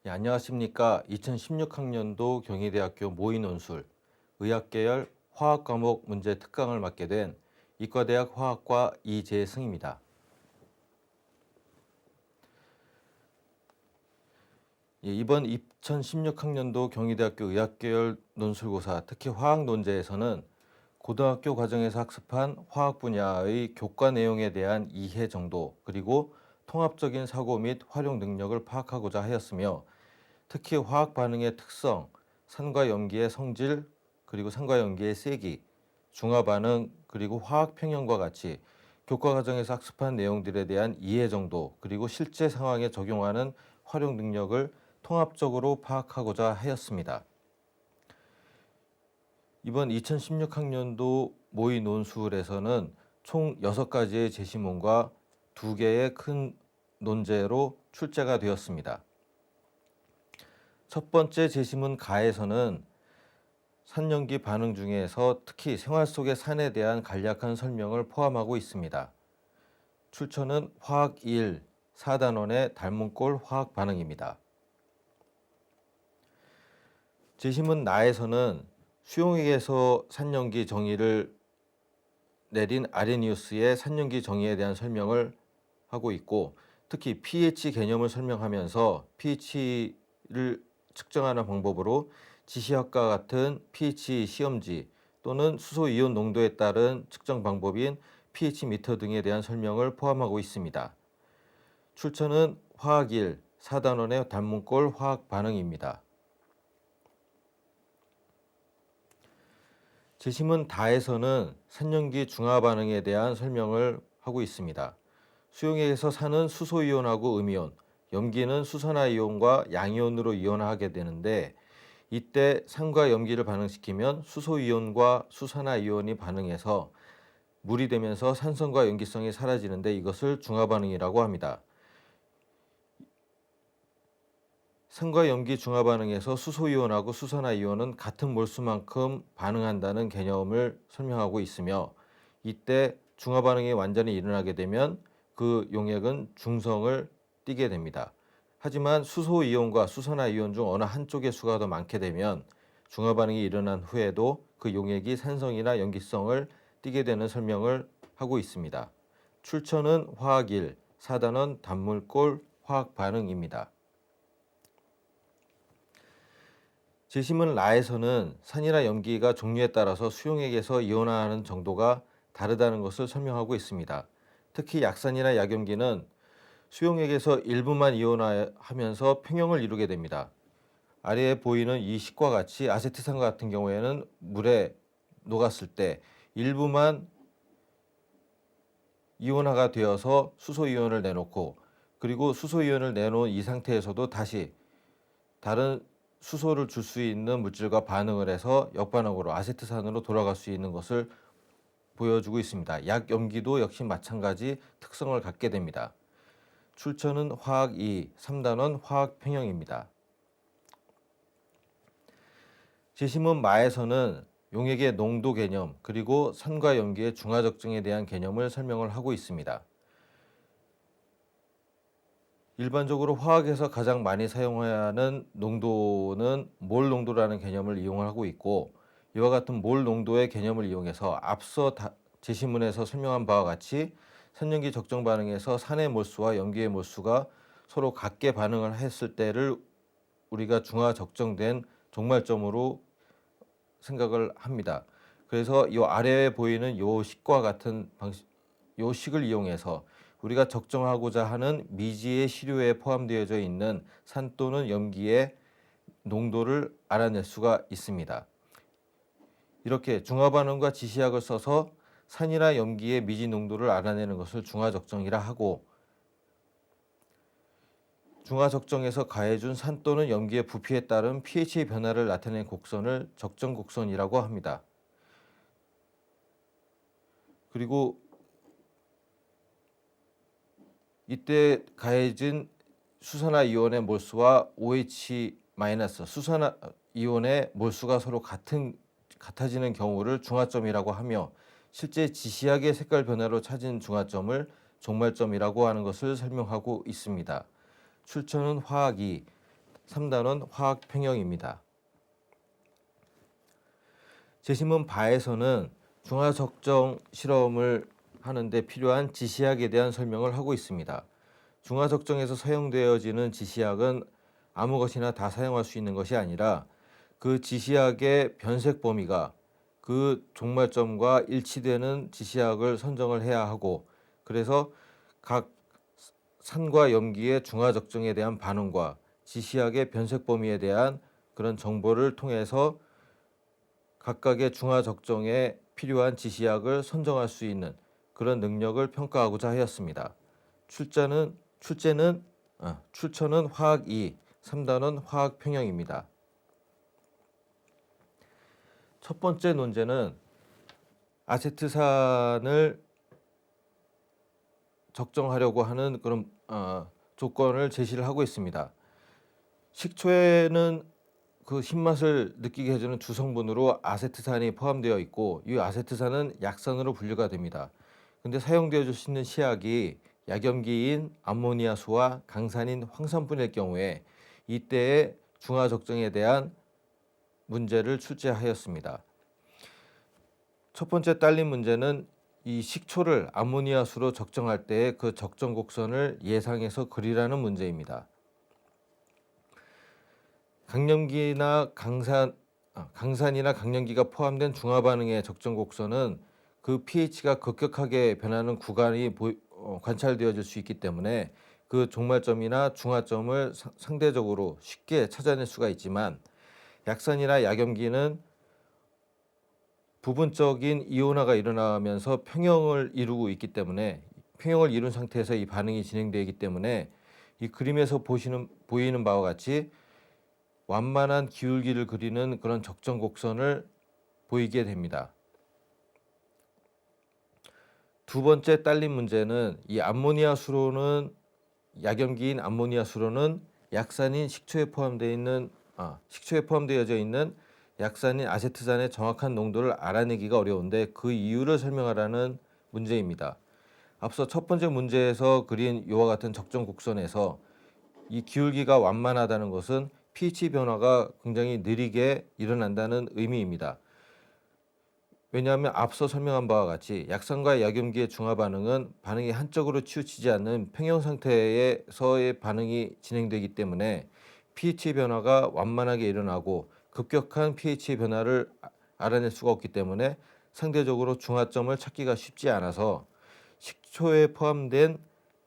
네, 안녕하십니까. 2016학년도 경희대학교 모의논술 의학계열 화학 과목 문제 특강을 맡게 된 이과대학 화학과 이재승입니다. 이번 2016학년도 경희대학교 의학계열 논술고사, 특히 화학 논제에서는 고등학교 과정에서 학습한 화학 분야의 교과 내용에 대한 이해 정도, 그리고 통합적인 사고 및 활용 능력을 파악하고자 하였으며, 특히 화학 반응의 특성, 산과 염기의 성질, 그리고 산과 염기의 세기, 중화 반응, 그리고 화학 평형과 같이 교과 과정에서 학습한 내용들에 대한 이해 정도, 그리고 실제 상황에 적용하는 활용 능력을 통합적으로 파악하고자 하였습니다. 이번 2016학년도 모의 논술에서는 총 6가지의 제시문과 2개의 큰 논제로 출제가 되었습니다. 첫 번째 제시문 가에서는 산염기 반응 중에서 특히 생활 속의 산에 대한 간략한 설명을 포함하고 있습니다. 출처는 화학 1, 4단원의 닮은꼴 화학 반응입니다. 제시문 나에서는 수용액에서 산염기 정의를 내린 아레니우스의 산염기 정의에 대한 설명을 하고 있고, 특히 pH 개념을 설명하면서 pH를 측정하는 방법으로 지시학과 같은 pH 시험지 또는 수소이온 농도에 따른 측정 방법인 pH 미터 등에 대한 설명을 포함하고 있습니다. 출처는 화학 1, 4단원의 닮은꼴 화학 반응입니다. 제시문 다에서는 산염기 중화 반응에 대한 설명을 하고 있습니다. 수용액에서 산은 수소이온하고 음이온, 염기는 수산화이온과 양이온으로 이온하게 되는데, 이때 산과 염기를 반응시키면 수소이온과 수산화이온이 반응해서 물이 되면서 산성과 염기성이 사라지는데, 이것을 중화 반응이라고 합니다. 산과 염기 중화 반응에서 수소이온하고 수산화이온은 같은 몰수만큼 반응한다는 개념을 설명하고 있으며, 이때 중화 반응이 완전히 일어나게 되면 그 용액은 중성을 띠게 됩니다. 하지만 수소이온과 수산화이온 중 어느 한쪽의 수가 더 많게 되면 중화 반응이 일어난 후에도 그 용액이 산성이나 염기성을 띠게 되는 설명을 하고 있습니다. 출처는 화학 1, 4단원 단물꼴 화학 반응입니다. 제시문 라에서는 산이나 염기가 종류에 따라서 수용액에서 이온화하는 정도가 다르다는 것을 설명하고 있습니다. 특히 약산이나 약염기는 수용액에서 일부만 이온화하면서 평형을 이루게 됩니다. 아래에 보이는 이 식과 같이 아세트산 같은 경우에는 물에 녹았을 때 일부만 이온화가 되어서 수소이온을 내놓고, 그리고 수소이온을 내놓은 이 상태에서도 다시 다른 수소를 줄 수 있는 물질과 반응을 해서 역반응으로 아세트산으로 돌아갈 수 있는 것을 보여주고 있습니다. 약염기도 역시 마찬가지 특성을 갖게 됩니다. 출처는 화학 2, 3단원 화학 평형입니다. 제시문 마에서는 용액의 농도 개념, 그리고 산과 염기의 중화 적정에 대한 개념을 설명을 하고 있습니다. 일반적으로 화학에서 가장 많이 사용해야 하는 농도는 몰 농도라는 개념을 이용하고 있고, 이와 같은 몰 농도의 개념을 이용해서 앞서 제시문에서 설명한 바와 같이 산염기 적정 반응에서 산의 몰수와 염기의 몰수가 서로 같게 반응을 했을 때를 우리가 중화 적정된 종말점으로 생각을 합니다. 그래서 이 아래에 보이는 이 식과 같은 방식, 이 식을 이용해서 우리가 적정하고자 하는 미지의 시료에 포함되어져 있는 산 또는 염기의 농도를 알아낼 수가 있습니다. 이렇게 중화 반응과 지시학을 써서 산이나 염기의 미지 농도를 알아내는 것을 중화 적정이라 하고, 중화 적정에서 가해준 산 또는 염기의 부피에 따른 pH의 변화를 나타낸 곡선을 적정 곡선이라고 합니다. 그리고 이때 가해진 수산화이온의 몰수와 OH- 수산화이온의 몰수가 서로 같아지는 경우를 중화점이라고 하며, 실제 지시학의 색깔 변화로 찾은 중화점을 종말점이라고 하는 것을 설명하고 있습니다. 출처는 화학 2, 3단원 화학 평형입니다. 제시문 바에서는 중화 적정 실험을 하는데 필요한 지시약에 대한 설명을 하고 있습니다. 중화 적정에서 사용되어지는 지시약은 아무 것이나 다 사용할 수 있는 것이 아니라 그 지시약의 변색 범위가 그 종말점과 일치되는 지시약을 선정을 해야 하고, 그래서 각 산과 염기의 중화 적정에 대한 반응과 지시약의 변색 범위에 대한 그런 정보를 통해서 각각의 중화 적정에 필요한 지시약을 선정할 수 있는 그런 능력을 평가하고자 하였습니다. 출처는 화학 2, 3단원 화학 평형입니다. 첫 번째 논제는 아세트산을 적정하려고 하는 그런 조건을 제시를 하고 있습니다. 식초에는 그 신맛을 느끼게 해주는 주성분으로 아세트산이 포함되어 있고, 이 아세트산은 약산으로 분류가 됩니다. 근데 사용되어 수 있는 시약이 약염기인 암모니아수와 강산인 황산분일 경우에 이때의 중화 적정에 대한 문제를 출제하였습니다. 첫 번째 딸린 문제는 이 식초를 암모니아수로 적정할 때의 그 적정 곡선을 예상해서 그리라는 문제입니다. 강염기나 강산이나 강염기가 포함된 중화 반응의 적정 곡선은 그 pH가 급격하게 변하는 구간이 관찰되어질 수 있기 때문에 그 종말점이나 중화점을 상대적으로 쉽게 찾아낼 수가 있지만, 약산이나 약염기는 부분적인 이온화가 일어나면서 평형을 이루고 있기 때문에, 평형을 이룬 상태에서 이 반응이 진행되기 때문에 이 그림에서 보이는 바와 같이 완만한 기울기를 그리는 그런 적정 곡선을 보이게 됩니다. 두 번째 딸린 문제는 이 약염기인 암모니아수로는 약산인 식초에 포함되어져 있는 약산인 아세트산의 정확한 농도를 알아내기가 어려운데 그 이유를 설명하라는 문제입니다. 앞서 첫 번째 문제에서 그린 이와 같은 적정 곡선에서 이 기울기가 완만하다는 것은 pH 변화가 굉장히 느리게 일어난다는 의미입니다. 왜냐하면 앞서 설명한 바와 같이 약산과 약염기의 중화 반응은 반응이 한쪽으로 치우치지 않는 평형 상태에서의 반응이 진행되기 때문에 pH 변화가 완만하게 일어나고 급격한 pH 변화를 알아낼 수가 없기 때문에 상대적으로 중화점을 찾기가 쉽지 않아서 식초에 포함된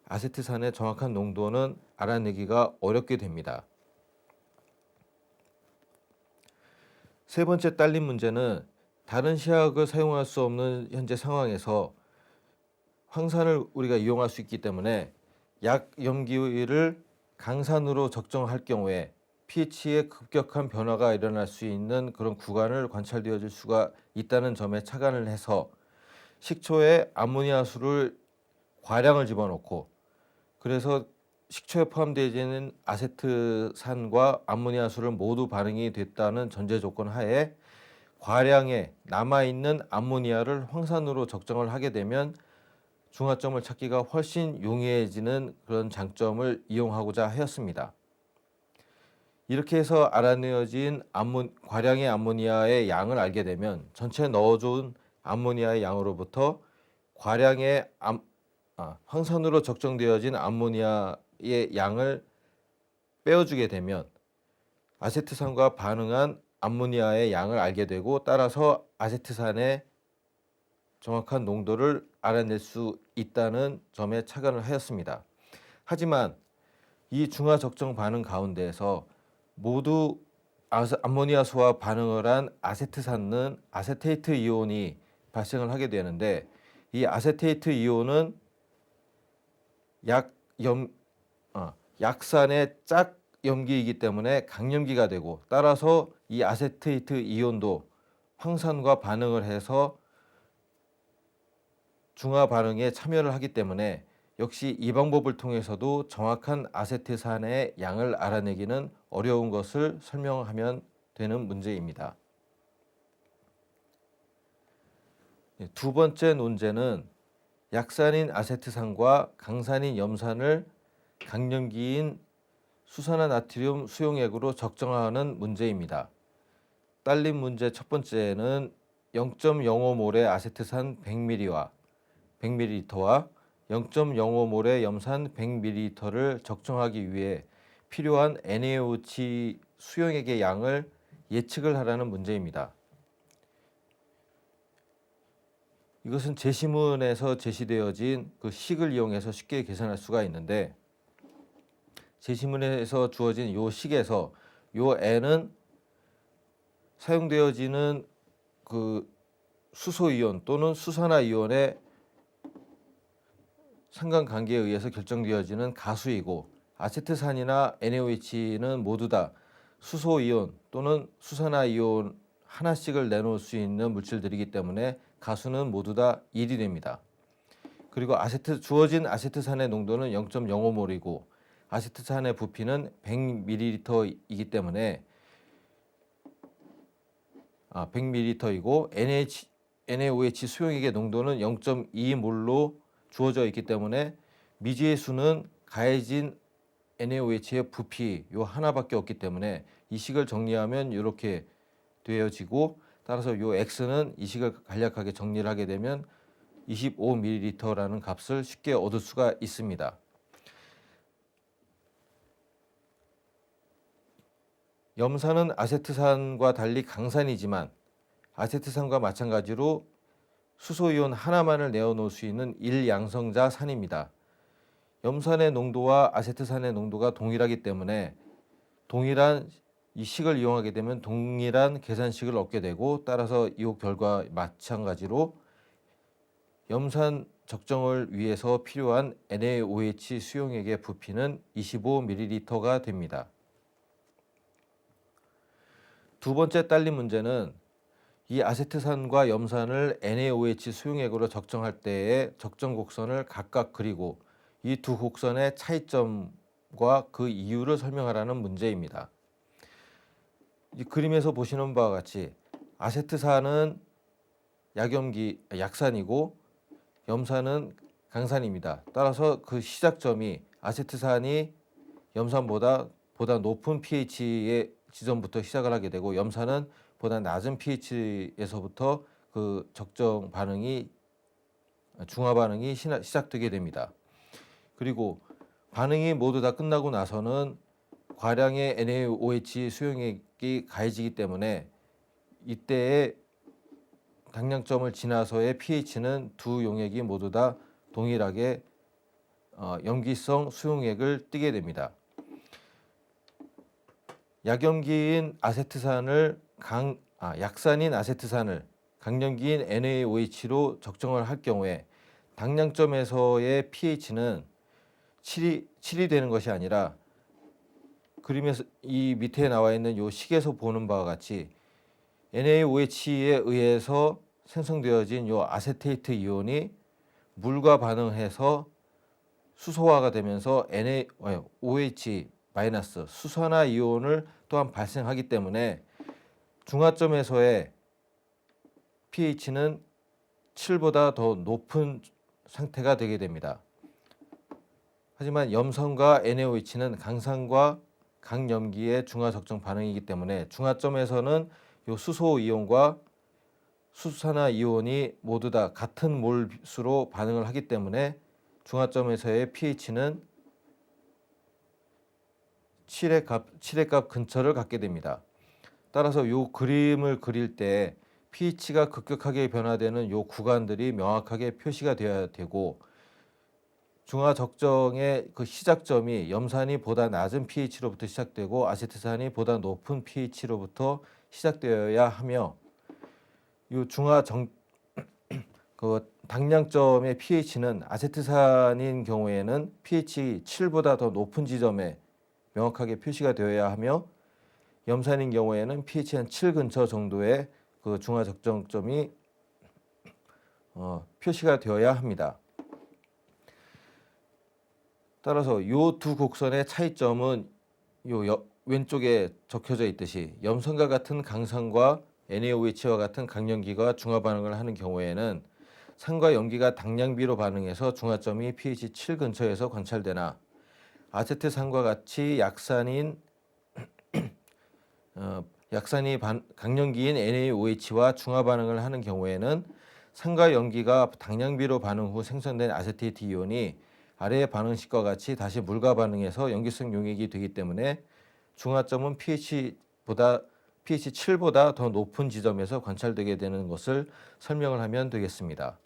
아세트산의 정확한 농도는 알아내기가 어렵게 됩니다. 세 번째 딸린 문제는 다른 시약을 사용할 수 없는 현재 상황에서 황산을 우리가 이용할 수 있기 때문에 약염기를 강산으로 적정할 경우에 pH의 급격한 변화가 일어날 수 있는 그런 구간을 관찰되어질 수가 있다는 점에 착안을 해서 식초에 암모니아수를 과량을 집어넣고, 그래서 식초에 포함되어있는 아세트산과 암모니아수를 모두 반응이 됐다는 전제 조건 하에 과량의 남아있는 암모니아를 황산으로 적정을 하게 되면 중화점을 찾기가 훨씬 용이해지는 그런 장점을 이용하고자 하였습니다. 이렇게 해서 알아내어진 과량의 암모니아의 양을 알게 되면 전체 넣어준 암모니아의 양으로부터 과량의 황산으로 적정되어진 암모니아의 양을 빼어주게 되면 아세트산과 반응한 암모니아의 양을 알게 되고, 따라서 아세트산의 정확한 농도를 알아낼 수 있다는 점에 착안을 하였습니다. 하지만 이 중화 적정 반응 가운데에서 모두 암모니아수와 반응을 한 아세트산은 아세테이트 이온이 발생을 하게 되는데, 이 아세테이트 이온은 약산의 짝염기이기 때문에 강염기가 되고, 따라서 이 아세테이트 이온도 황산과 반응을 해서 중화 반응에 참여를 하기 때문에 역시 이 방법을 통해서도 정확한 아세트산의 양을 알아내기는 어려운 것을 설명하면 되는 문제입니다. 두 번째 논제는 약산인 아세트산과 강산인 염산을 강염기인 수산화나트륨 수용액으로 적정하는 문제입니다. 딸린 문제 첫 번째는 0.05몰의 아세트산 100ml와 0.05몰의 염산 100ml를 적정하기 위해 필요한 NaOH 수용액의 양을 예측을 하라는 문제입니다. 이것은 제시문에서 제시되어진 그 식을 이용해서 쉽게 계산할 수가 있는데, 제시문에서 주어진 이 식에서 이 N은 사용되어지는 그 수소이온 또는 수산화이온의 상관관계에 의해서 결정되어지는 가수이고, 아세트산이나 NaOH는 모두 다 수소이온 또는 수산화이온 하나씩을 내놓을 수 있는 물질들이기 때문에 가수는 모두 다 1이 됩니다. 그리고 주어진 아세트산의 농도는 0.05몰이고 아세트산의 부피는 100ml이기 때문에 100ml이고 NaOH 수용액의 농도는 0.2몰로 주어져 있기 때문에 미지의 수는 가해진 NaOH의 부피 요 하나밖에 없기 때문에 이 식을 정리하면 이렇게 되어지고, 따라서 요 X는 이 식을 간략하게 정리를 하게 되면 25ml라는 값을 쉽게 얻을 수가 있습니다. 염산은 아세트산과 달리 강산이지만 아세트산과 마찬가지로 수소이온 하나만을 내어놓을 수 있는 1양성자 산입니다. 염산의 농도와 아세트산의 농도가 동일하기 때문에 동일한 이 식을 이용하게 되면 동일한 계산식을 얻게 되고, 따라서 이 결과 마찬가지로 염산 적정을 위해서 필요한 NaOH 수용액의 부피는 25ml가 됩니다. 두 번째 딸린 문제는 이 아세트산과 염산을 NaOH 수용액으로 적정할 때의 적정 곡선을 각각 그리고 이 두 곡선의 차이점과 그 이유를 설명하라는 문제입니다. 이 그림에서 보시는 바와 같이 아세트산은 약산이고 염산은 강산입니다. 따라서 그 시작점이 아세트산이 염산보다 높은 pH의 지점부터 시작을 하게 되고, 염산은 보다 낮은 pH에서부터 그 적정 반응이 중화 반응이 시작되게 됩니다. 그리고 반응이 모두 다 끝나고 나서는 과량의 NaOH 수용액이 가해지기 때문에 이때의 당량점을 지나서의 pH는 두 용액이 모두 다 동일하게 염기성 수용액을 띠게 됩니다. 약염기인 아세트산을 약산인 아세트산을 강염기인 NaOH로 적정을 할 경우에 당량점에서의 pH는 7이 되는 것이 아니라, 그림에서 이 밑에 나와 있는 이 식에서 보는 바와 같이 NaOH에 의해서 생성되어진 이 아세테이트 이온이 물과 반응해서 수소화가 되면서 NaOH 수산화 이온을 또한 발생하기 때문에 중화점에서의 pH는 7보다 더 높은 상태가 되게 됩니다. 하지만 염산과 NaOH는 강산과 강염기의 중화 적정 반응이기 때문에 중화점에서는 이 수소 이온과 수산화 이온이 모두 다 같은 몰수로 반응을 하기 때문에 중화점에서의 pH는 7의 값 근처를 갖게 됩니다. 따라서 이 그림을 그릴 때 pH가 급격하게 변화되는 이 구간들이 명확하게 표시가 되어야 되고, 중화 적정의 그 시작점이 염산이 보다 낮은 pH로부터 시작되고 아세트산이 보다 높은 pH로부터 시작되어야 하며, 이 그 당량점의 pH는 아세트산인 경우에는 pH 7보다 더 높은 지점에 명확하게 표시가 되어야 하며, 염산인 경우에는 pH 한 7 근처 정도의 그 중화 적정점이 표시가 되어야 합니다. 따라서 이 두 곡선의 차이점은 왼쪽에 적혀져 있듯이 염산과 같은 강산과 NaOH와 같은 강염기가 중화 반응을 하는 경우에는 산과 염기가 당량비로 반응해서 중화점이 pH 7 근처에서 관찰되나, 아세트산과 같이 약산이 강염기인 NaOH와 중화 반응을 하는 경우에는 산과 염기가 당량비로 반응 후 생성된 아세테이트 이온이 아래의 반응식과 같이 다시 물과 반응해서 염기성 용액이 되기 때문에 중화점은 pH 7보다 더 높은 지점에서 관찰되게 되는 것을 설명을 하면 되겠습니다.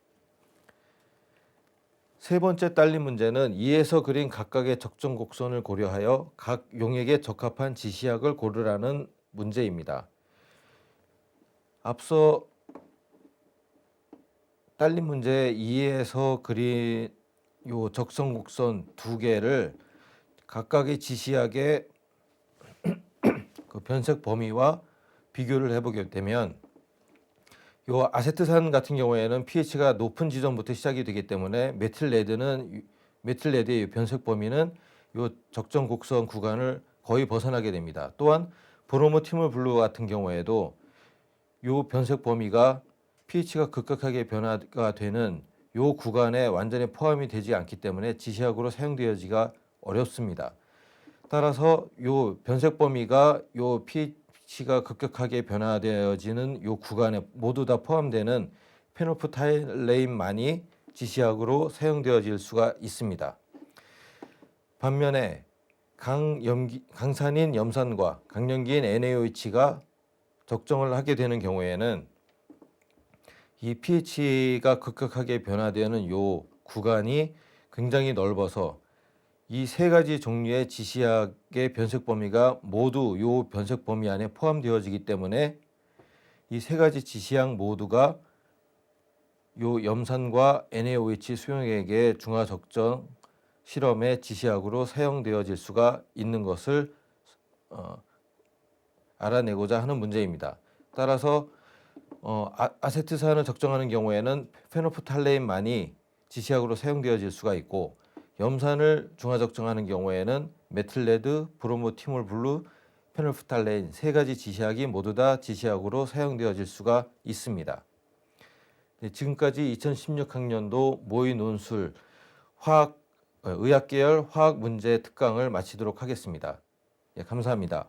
세 번째 딸린 문제는 이에서 그린 각각의 적정 곡선을 고려하여 각 용액에 적합한 지시약을 고르라는 문제입니다. 앞서 딸린 문제 2에서 그린 요 적정 곡선 두 개를 각각의 지시약의 그 변색 범위와 비교를 해보게 되면 요 아세트산 같은 경우에는 pH가 높은 지점부터 시작이 되기 때문에 메틸레드의 변색 범위는 요 적정 곡선 구간을 거의 벗어나게 됩니다. 또한 브로모 티몰 블루 같은 경우에도 요 변색 범위가 pH가 급격하게 변화가 되는 요 구간에 완전히 포함이 되지 않기 때문에 지시약으로 사용되어지기가 어렵습니다. 따라서 요 변색 범위가 요 pH가 급격하게 변화되어지는 요 구간에 모두 다 포함되는 페놀프탈레인만이 지시약으로 사용되어질 수가 있습니다. 반면에 강산인 염산과 강염기인 NaOH가 적정을 하게 되는 경우에는 이 pH가 급격하게 변화되는 요 구간이 굉장히 넓어서 이 세 가지 종류의 지시약의 변색 범위가 모두 요 변색 범위 안에 포함되어지기 때문에 이 세 가지 지시약 모두가 요 염산과 NaOH 수용액의 중화 적정 실험의 지시약으로 사용되어질 수가 있는 것을 알아내고자 하는 문제입니다. 따라서 아세트산을 적정하는 경우에는 페놀프탈레인만이 지시약으로 사용되어질 수가 있고 염산을 중화 적정하는 경우에는 메틸레드, 브로모티몰 블루, 페놀프탈레인 세 가지 지시약이 모두 다 지시약으로 사용되어질 수가 있습니다. 네, 지금까지 2016학년도 모의 논술 의학 계열 화학 문제 특강을 마치도록 하겠습니다. 예, 감사합니다.